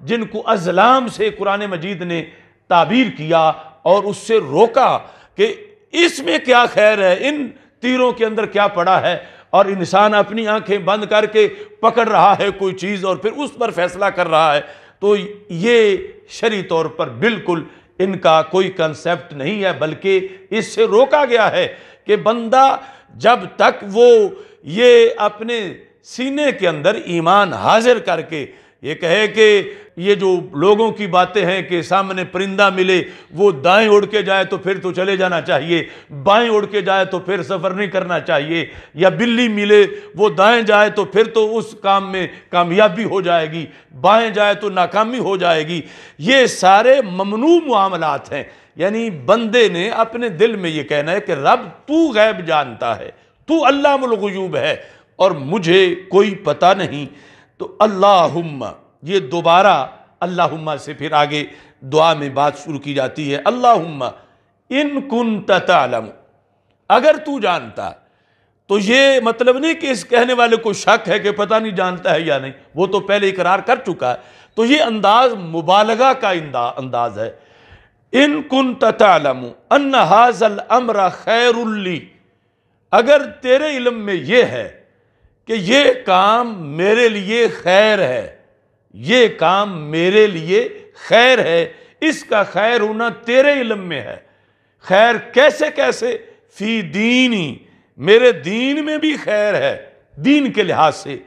جن کو ازلام سے قرآن مجید نے تعبیر کیا اور اس سے روکا کہ اس میں کیا خیر ہے، ان تیروں کے اندر کیا پڑا ہے، اور انسان اپنی آنکھیں بند کر کے پکڑ رہا ہے کوئی چیز اور پھر اس پر فیصلہ کر رہا ہے، تو یہ شرعی طور پر بالکل ان کا کوئی کنسیپٹ نہیں ہے، بلکہ اس سے روکا گیا ہے کہ بندہ جب تک وہ یہ اپنے سینے کے اندر ایمان حاضر کر کے یہ کہے کہ یہ جو لوگوں کی باتیں ہیں کہ سامنے پرندہ ملے وہ دائیں اڑ کے جائے تو پھر تو چلے جانا چاہیے، بائیں اڑ کے جائے تو پھر سفر نہیں کرنا چاہیے، یا بلی ملے وہ دائیں جائے تو پھر تو اس کام میں کامیابی ہو جائے گی، بائیں جائے تو ناکامی ہو جائے گی، یہ سارے ممنوع معاملات ہیں۔ یعنی بندے نے اپنے دل میں یہ کہنا ہے کہ رب تو غیب جانتا ہے، تو علام الغیوب ہے اور مجھے کوئی پتہ نہیں۔ تو اللہم، یہ دوبارہ اللہم سے پھر آگے دعا میں بات شروع کی جاتی ہے، اللہم ان کنت تعلم، اگر تو جانتا، تو یہ مطلب نہیں کہ اس کہنے والے کو شک ہے کہ پتہ نہیں جانتا ہے یا نہیں، وہ تو پہلے اقرار کر چکا ہے، تو یہ انداز مبالغہ کا انداز ہے۔ ان کنت تعلم ان ھذا الامر خیر لی، اگر تیرے علم میں یہ ہے کہ یہ کام میرے لیے خیر ہے، یہ کام میرے لیے خیر ہے، اس کا خیر ہونا تیرے علم میں ہے۔ خیر کیسے کیسے؟ فی دینی، میرے دین میں بھی خیر ہے دین کے لحاظ سے،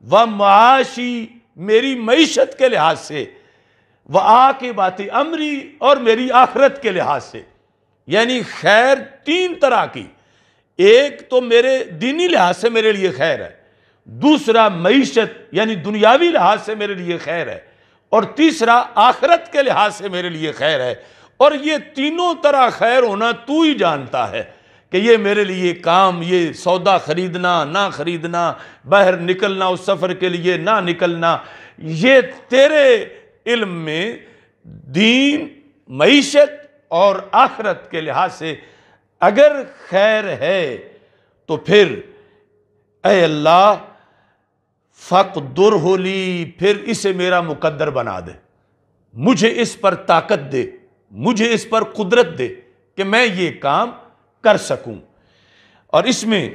و معاشی، میری معیشت کے لحاظ سے، و عاقبات امری، اور میری آخرت کے لحاظ سے۔ یعنی خیر تین طرح کی، ایک تو میرے دینی لحاظ سے میرے لیے خیر ہے، دوسرا معیشت یعنی دنیاوی لحاظ سے میرے لیے خیر ہے، اور تیسرا آخرت کے لحاظ سے میرے لیے خیر ہے، اور یہ تینوں طرح خیر ہونا تو ہی جانتا ہے کہ یہ میرے لیے کام، یہ سودا خریدنا نہ خریدنا، باہر نکلنا اس سفر کے لیے نہ نکلنا، یہ تیرے علم میں دین، معیشت اور آخرت کے لحاظ سے اگر خیر ہے تو پھر اے اللہ فَقْدُرْهُ لِي، پھر اسے میرا مقدر بنا دے، مجھے اس پر طاقت دے، مجھے اس پر قدرت دے کہ میں یہ کام کر سکوں۔ اور اس میں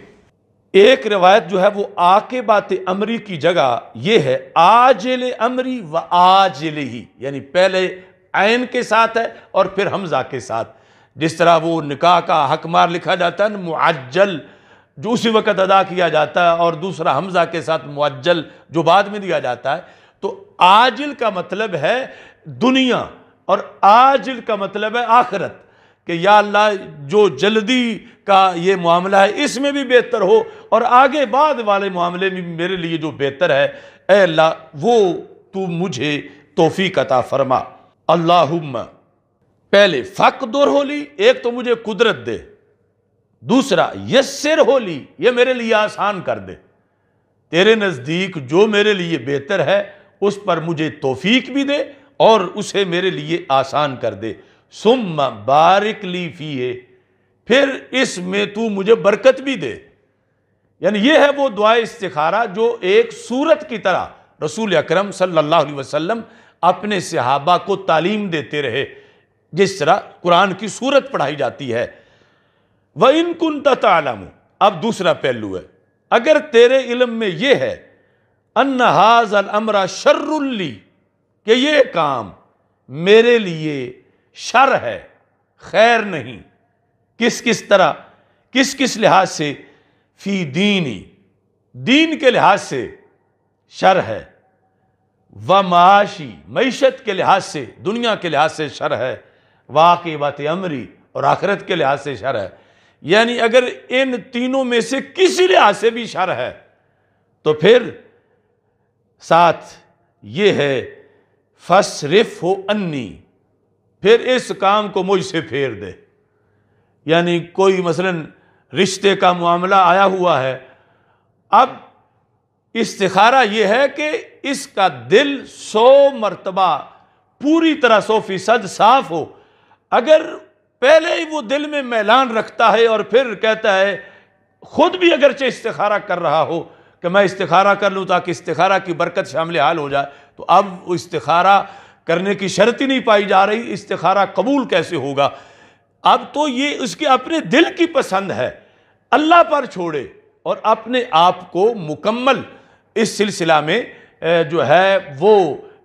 ایک روایت جو ہے وہ عاقبات امری کی جگہ یہ ہے عاجل امری و عاجل ہی، یعنی پہلے عین کے ساتھ ہے اور پھر حمزہ کے ساتھ، جس طرح وہ نکاح کا حق مار لکھا جاتا ہے معجل جو اسی وقت ادا کیا جاتا ہے، اور دوسرا حمزہ کے ساتھ معجل جو بعد میں دیا جاتا ہے۔ تو عاجل کا مطلب ہے دنیا اور عاجل کا مطلب ہے آخرت، کہ یا اللہ جو جلدی کا یہ معاملہ ہے اس میں بھی بہتر ہو، اور آگے بعد والے معاملے میں میرے لیے جو بہتر ہے اے اللہ وہ تو مجھے توفیق عطا فرما۔ اللہم، پہلے فَقْدُرْهُ لِي، ایک تو مجھے قدرت دے، دوسرا یسرہ لی، یہ میرے لیے آسان کر دے، تیرے نزدیک جو میرے لیے بہتر ہے اس پر مجھے توفیق بھی دے اور اسے میرے لیے آسان کر دے۔ ثم بارک لی فیہ، پھر اس میں تو مجھے برکت بھی دے۔ یعنی یہ ہے وہ دعائے استخارہ جو ایک سورت کی طرح رسول اکرم صلی اللہ علیہ وسلم اپنے صحابہ کو تعلیم دیتے رہے، جس طرح قرآن کی سورت پڑھائی جاتی ہے۔ وَإِن كُنْتَ تَعْلَمُ، اب دوسرا پہلو ہے، اگر تیرے علم میں یہ ہے أَنَّ هَذَا الْأَمْرَ شَرٌّ لِّي، کہ یہ کام میرے لیے شر ہے، خیر نہیں، کس طرح، کس لحاظ سے؟ فی دینی، دین کے لحاظ سے شر ہے، ومعاشی، معیشت کے لحاظ سے، دنیا کے لحاظ سے شر ہے، وعاقبات امری، اور آخرت کے لحاظ سے شر ہے۔ یعنی اگر ان تینوں میں سے کسی لحاظ سے بھی شر ہے تو پھر ساتھ یہ ہے فَاصْرِفْهُ عَنِّي، پھر اس کام کو مجھ سے پھیر دے۔ یعنی کوئی مثلا رشتے کا معاملہ آیا ہوا ہے، اب استخارہ یہ ہے کہ اس کا دل 100 مرتبہ پوری طرح 100% صاف ہو۔ اگر پہلے ہی وہ دل میں میلان رکھتا ہے اور پھر کہتا ہے، خود بھی اگرچہ استخارہ کر رہا ہو کہ میں استخارہ کر لوں تاکہ استخارہ کی برکت شامل حال ہو جائے، تو اب وہ استخارہ کرنے کی شرط ہی نہیں پائی جا رہی، استخارہ قبول کیسے ہوگا؟ اب تو یہ اس کے اپنے دل کی پسند ہے، اللہ پر چھوڑے اور اپنے آپ کو مکمل اس سلسلہ میں جو ہے وہ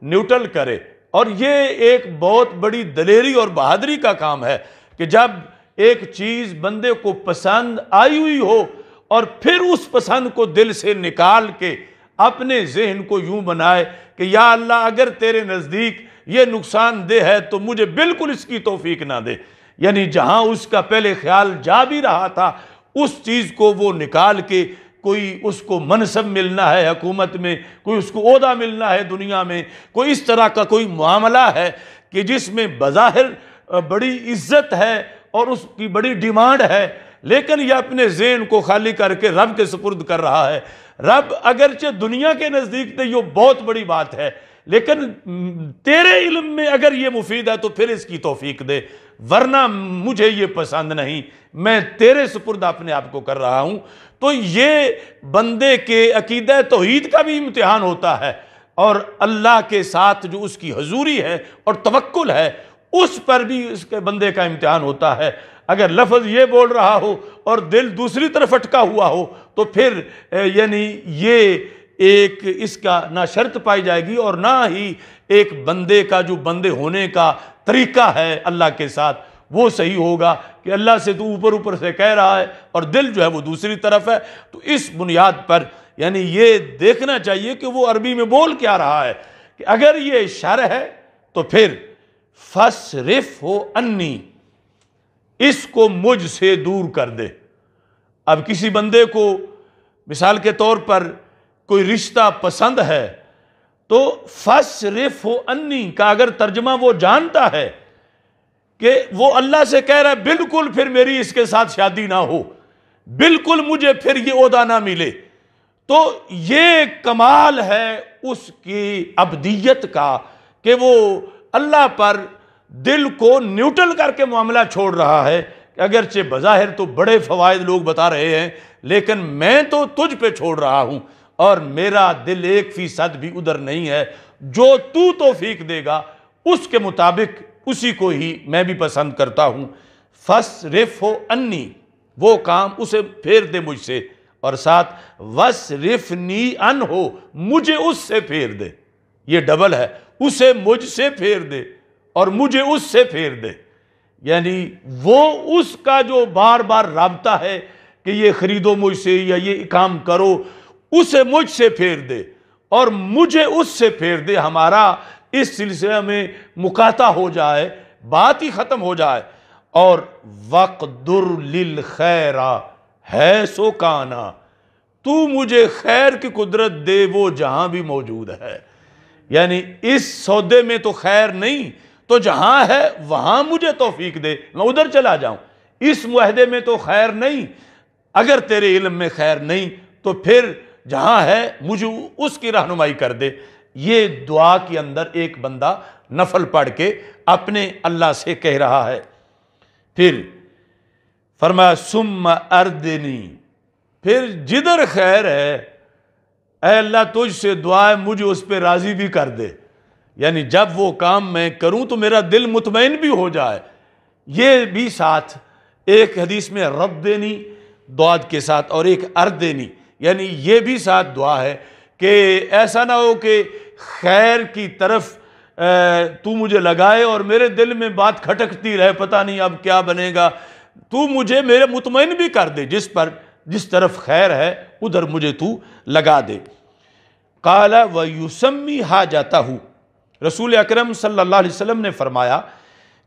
نیوٹرل کرے۔ اور یہ ایک بہت بڑی دلیری اور بہادری کا کام ہے کہ جب ایک چیز بندے کو پسند آئی ہوئی ہو اور پھر اس پسند کو دل سے نکال کے اپنے ذہن کو یوں بنائے کہ یا اللہ اگر تیرے نزدیک یہ نقصان دہ ہے تو مجھے بالکل اس کی توفیق نہ دے، یعنی جہاں اس کا پہلے خیال جا بھی رہا تھا اس چیز کو وہ نکال کے، کوئی اس کو منصب ملنا ہے حکومت میں، کوئی اس کو عہدہ ملنا ہے دنیا میں، کوئی اس طرح کا کوئی معاملہ ہے کہ جس میں بظاہر بڑی عزت ہے اور اس کی بڑی ڈیمانڈ ہے، لیکن یہ اپنے ذہن کو خالی کر کے رب کے سپرد کر رہا ہے۔ رب اگرچہ دنیا کے نزدیک تو یہ بہت بڑی بات ہے، لیکن تیرے علم میں اگر یہ مفید ہے تو پھر اس کی توفیق دے، ورنہ مجھے یہ پسند نہیں، میں تیرے سپرد اپنے آپ کو کر رہا ہوں۔ تو یہ بندے کے عقیدہ توحید کا بھی امتحان ہوتا ہے، اور اللہ کے ساتھ جو اس کی حضوری ہے اور توکل ہے اس پر بھی اس کے بندے کا امتحان ہوتا ہے۔ اگر لفظ یہ بول رہا ہو اور دل دوسری طرف اٹکا ہوا ہو تو پھر یعنی یہ ایک اس کا نہ شرط پائی جائے گی اور نہ ہی ایک بندے کا جو بندے ہونے کا طریقہ ہے اللہ کے ساتھ وہ صحیح ہوگا کہ اللہ سے تو اوپر سے کہہ رہا ہے اور دل جو ہے وہ دوسری طرف ہے۔ تو اس بنیاد پر یعنی یہ دیکھنا چاہیے کہ وہ عربی میں بول کیا رہا ہے کہ اگر یہ شر ہے تو پھر فَصْرِفْهُ عَنِّي، اس کو مجھ سے دور کر دے۔ اب کسی بندے کو مثال کے طور پر کوئی رشتہ پسند ہے تو فَصْرِفْهُ عَنِّي کا اگر ترجمہ وہ جانتا ہے کہ وہ اللہ سے کہہ رہا ہے بالکل پھر میری اس کے ساتھ شادی نہ ہو، بالکل مجھے پھر یہ عہدہ نہ ملے، تو یہ کمال ہے اس کی عبدیت کا کہ وہ اللہ پر دل کو نیوٹرل کر کے معاملہ چھوڑ رہا ہے کہ اگرچہ بظاہر تو بڑے فوائد لوگ بتا رہے ہیں لیکن میں تو تجھ پہ چھوڑ رہا ہوں اور میرا دل 1% بھی ادھر نہیں ہے، جو تو توفیق دے گا اس کے مطابق اسی کو ہی میں بھی پسند کرتا ہوں۔ فَصْرِفْهُ عَنِّي، وہ کام اسے پھیر دے مجھ سے، اور ساتھ وَصْرِفْنِي عَنْهُ، مجھے اس سے پھیر دے، یہ ڈبل ہے، اسے مجھ سے پھیر دے اور مجھے اس سے پھیر دے، یعنی وہ اس کا جو بار بار رابطہ ہے کہ یہ خریدو مجھ سے یا یہ کام کرو، اسے مجھ سے پھیر دے اور مجھے اس سے پھیر دے، ہمارا اس سلسلے میں مقاطع ہو جائے، بات ہی ختم ہو جائے۔ اور وَقْدُرْ لِلْخَيْرَ حَيْثُ كَانَ، تو مجھے خیر کی قدرت دے وہ جہاں بھی موجود ہے، یعنی اس سودے میں تو خیر نہیں تو جہاں ہے وہاں مجھے توفیق دے، میں ادھر چلا جاؤں۔ اس معاہدے میں تو خیر نہیں، اگر تیرے علم میں خیر نہیں تو پھر جہاں ہے مجھے اس کی رہنمائی کر دے۔ یہ دعا کے اندر ایک بندہ نفل پڑھ کے اپنے اللہ سے کہہ رہا ہے۔ پھر فرمایا ثم اردنی، پھر جدھر خیر ہے اے اللہ تجھ سے دعا ہے مجھے اس پہ راضی بھی کر دے، یعنی جب وہ کام میں کروں تو میرا دل مطمئن بھی ہو جائے۔ یہ بھی ساتھ ایک حدیث میں ردنی دعات کے ساتھ اور ایک اردنی، یعنی یہ بھی ساتھ دعا ہے کہ ایسا نہ ہو کہ خیر کی طرف تو مجھے لگائے اور میرے دل میں بات کھٹکتی رہے، پتہ نہیں اب کیا بنے گا، تو مجھے میرے مطمئن بھی کر دے، جس طرف خیر ہے ادھر مجھے تو لگا دے۔ قال وَيُسَمِّي حَاجَتَهُ، رسول اکرم صلی اللہ علیہ وسلم نے فرمایا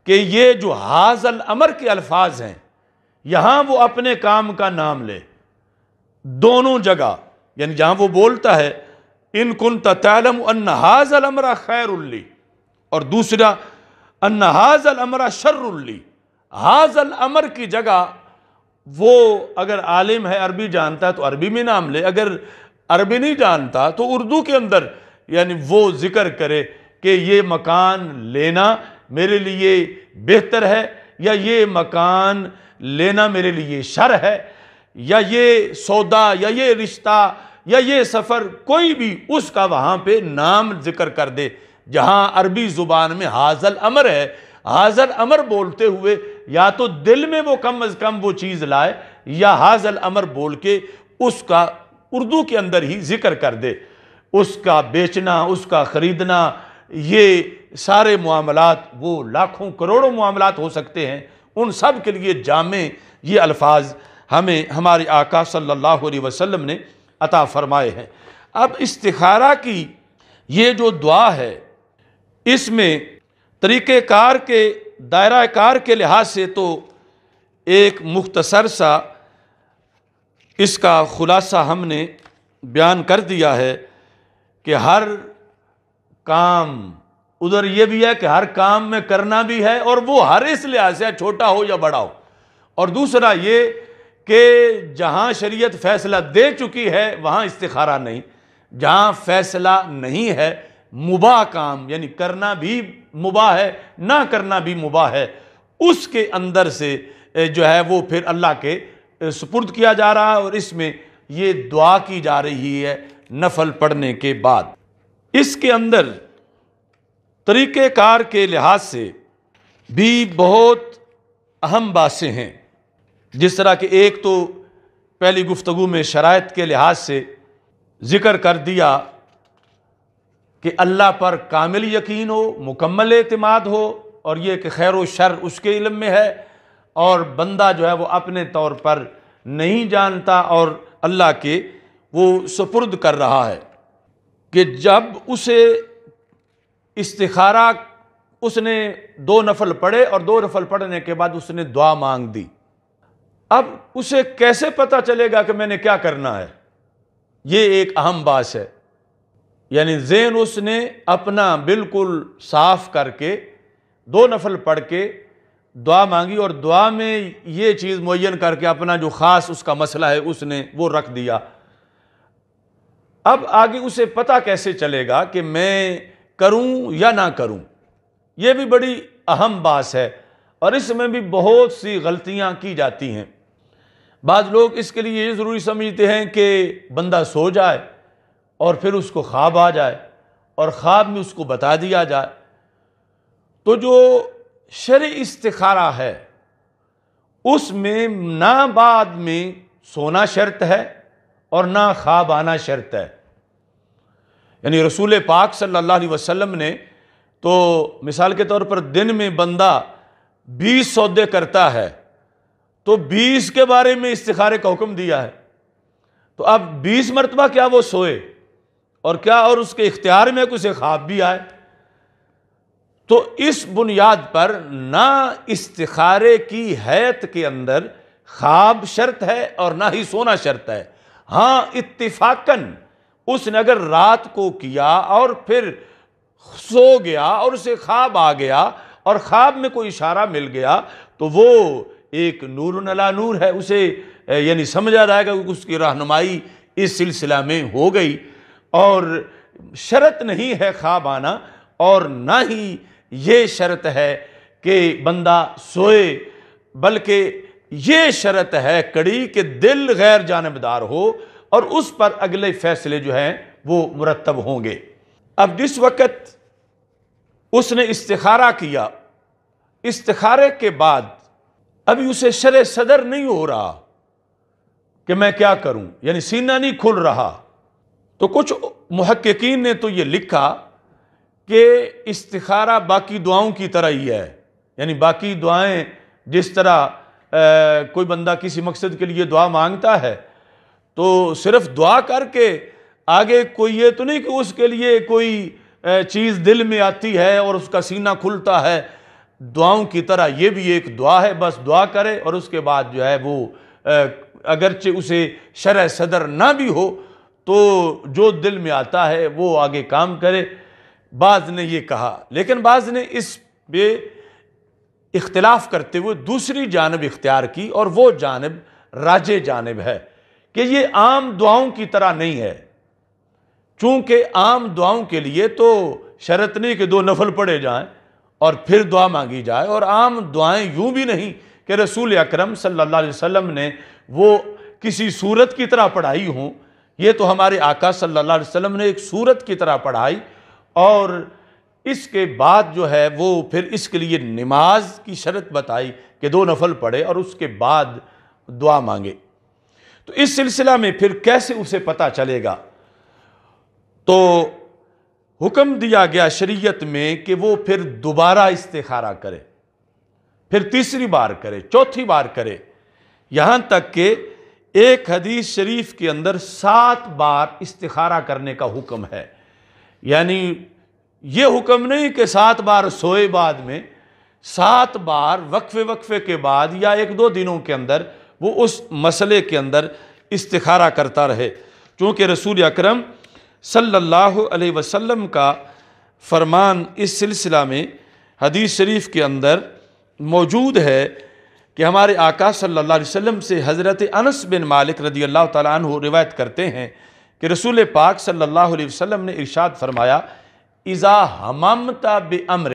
کہ یہ جو حاض الامر کے الفاظ ہیں یہاں وہ اپنے کام کا نام لے، دونوں جگہ، یعنی جہاں وہ بولتا ہے ان كنت تعلم ان حاض الامر خیر لی، اور دوسرا ان حاض الامر شر لی۔ حاض الامر کی جگہ وہ اگر عالم ہے عربی جانتا ہے تو عربی میں نام لے، اگر عربی نہیں جانتا تو اردو کے اندر یعنی وہ ذکر کرے کہ یہ مکان لینا میرے لیے بہتر ہے یا یہ مکان لینا میرے لیے شر ہے، یا یہ سودا یا یہ رشتہ یا یہ سفر کوئی بھی اس کا وہاں پہ نام ذکر کر دے، جہاں عربی زبان میں حاضل امر ہے، حاضل امر بولتے ہوئے یا تو دل میں وہ کم از کم وہ چیز لائے، یا حاضل امر بول کے اس کا اردو کے اندر ہی ذکر کر دے۔ اس کا بیچنا، اس کا خریدنا، یہ سارے معاملات، وہ لاکھوں کروڑوں معاملات ہو سکتے ہیں، ان سب کے لیے جامع یہ الفاظ ہمیں ہمارے آقا صلی اللہ علیہ وسلم نے عطا فرمائے ہیں۔ اب استخارہ کی یہ جو دعا ہے، اس میں طریقہ کار کے دائرہ کار کے لحاظ سے تو ایک مختصر سا اس کا خلاصہ ہم نے بیان کر دیا ہے کہ ہر کام، ادھر یہ بھی ہے کہ ہر کام میں کرنا بھی ہے، اور وہ ہر اس لحاظ سے چھوٹا ہو یا بڑا ہو، اور دوسرا یہ کہ جہاں شریعت فیصلہ دے چکی ہے وہاں استخارہ نہیں، جہاں فیصلہ نہیں ہے مباح کام، یعنی کرنا بھی مباح ہے، نہ کرنا بھی مباح ہے، اس کے اندر سے جو ہے وہ پھر اللہ کے سپرد کیا جا رہا ہے، اور اس میں یہ دعا کی جا رہی ہے نفل پڑھنے کے بعد۔ اس کے اندر طریقہ کار کے لحاظ سے بھی بہت اہم باتیں ہیں، جس طرح کہ ایک تو پہلی گفتگو میں شرائط کے لحاظ سے ذکر کر دیا کہ اللہ پر کامل یقین ہو، مکمل اعتماد ہو، اور یہ کہ خیر و شر اس کے علم میں ہے، اور بندہ جو ہے وہ اپنے طور پر نہیں جانتا اور اللہ کے وہ سپرد کر رہا ہے۔ کہ جب اسے استخارہ، اس نے 2 نفل پڑھے اور 2 نفل پڑھنے کے بعد اس نے دعا مانگ دی، اب اسے کیسے پتہ چلے گا کہ میں نے کیا کرنا ہے؟ یہ ایک اہم بات ہے، یعنی ذہن اس نے اپنا بالکل صاف کر کے 2 نفل پڑھ کے دعا مانگی، اور دعا میں یہ چیز معین کر کے اپنا جو خاص اس کا مسئلہ ہے اس نے وہ رکھ دیا۔ اب آگے اسے پتہ کیسے چلے گا کہ میں کروں یا نہ کروں؟ یہ بھی بڑی اہم بات ہے، اور اس میں بھی بہت سی غلطیاں کی جاتی ہیں۔ بعض لوگ اس کے لیے یہ ضروری سمجھتے ہیں کہ بندہ سو جائے اور پھر اس کو خواب آ جائے اور خواب میں اس کو بتا دیا جائے۔ تو جو شرعی استخارہ ہے اس میں نہ بعد میں سونا شرط ہے اور نہ خواب آنا شرط ہے۔ یعنی رسول پاک صلی اللہ علیہ وسلم نے تو مثال کے طور پر دن میں بندہ 20 سودے کرتا ہے تو 20 کے بارے میں استخارے کا حکم دیا ہے، تو اب 20 مرتبہ کیا وہ سوئے، اور کیا اور اس کے اختیار میں اسے خواب بھی آئے؟ تو اس بنیاد پر نہ استخارے کی حیت کے اندر خواب شرط ہے اور نہ ہی سونا شرط ہے۔ ہاں اتفاقاً اس نے اگر رات کو کیا اور پھر سو گیا اور اسے خواب آ گیا اور خواب میں کوئی اشارہ مل گیا تو وہ ایک نور علی نور ہے، اسے یعنی سمجھا جائے گا کہ اس کی رہنمائی اس سلسلہ میں ہو گئی، اور شرط نہیں ہے خواب آنا، اور نہ ہی یہ شرط ہے کہ بندہ سوئے، بلکہ یہ شرط ہے کڑی کہ دل غیر جانبدار ہو اور اس پر اگلے فیصلے جو ہیں وہ مرتب ہوں گے۔ اب جس وقت اس نے استخارہ کیا، استخارے کے بعد ابھی اسے شرح صدر نہیں ہو رہا کہ میں کیا کروں، یعنی سینہ نہیں کھل رہا، تو کچھ محققین نے تو یہ لکھا کہ استخارہ باقی دعاؤں کی طرح ہی ہے، یعنی باقی دعائیں جس طرح کوئی بندہ کسی مقصد کے لیے دعا مانگتا ہے تو صرف دعا کر کے آگے کوئی یہ تو نہیں کہ اس کے لیے کوئی چیز دل میں آتی ہے اور اس کا سینہ کھلتا ہے، دعاؤں کی طرح یہ بھی ایک دعا ہے، بس دعا کرے اور اس کے بعد جو ہے وہ اگرچہ اسے شرح صدر نہ بھی ہو تو جو دل میں آتا ہے وہ آگے کام کرے۔ بعض نے یہ کہا، لیکن بعض نے اس پہ اختلاف کرتے ہوئے دوسری جانب اختیار کی، اور وہ جانب راجح جانب ہے کہ یہ عام دعاؤں کی طرح نہیں ہے، چونکہ عام دعاؤں کے لیے تو شرط نہیں کہ 2 نفل پڑھے جائیں اور پھر دعا مانگی جائے، اور عام دعائیں یوں بھی نہیں کہ رسول اکرم صلی اللہ علیہ وسلم نے وہ کسی سورت کی طرح پڑھائی ہوں یہ تو ہمارے آقا صلی اللہ علیہ وسلم نے ایک سورت کی طرح پڑھائی، اور اس کے بعد جو ہے وہ پھر اس کے لیے نماز کی شرط بتائی کہ 2 نفل پڑھے اور اس کے بعد دعا مانگے۔ تو اس سلسلہ میں پھر کیسے اسے پتہ چلے گا؟ تو حکم دیا گیا شریعت میں کہ وہ پھر دوبارہ استخارہ کرے، پھر تیسری بار کرے، چوتھی بار کرے، یہاں تک کہ ایک حدیث شریف کے اندر 7 بار استخارہ کرنے کا حکم ہے۔ یعنی یہ حکم نہیں کہ 7 بار سوئے بعد میں، 7 بار وقفے کے بعد یا 1-2 دنوں کے اندر وہ اس مسئلے کے اندر استخارہ کرتا رہے، چونکہ رسول اکرم صلی اللہ علیہ وسلم کا فرمان اس سلسلہ میں حدیث شریف کے اندر موجود ہے کہ ہمارے آقا صلی اللہ علیہ وسلم سے حضرت انس بن مالک رضی اللہ تعالیٰ عنہ روایت کرتے ہیں کہ رسول پاک صلی اللہ علیہ وسلم نے ارشاد فرمایا، اذا ہممت بامر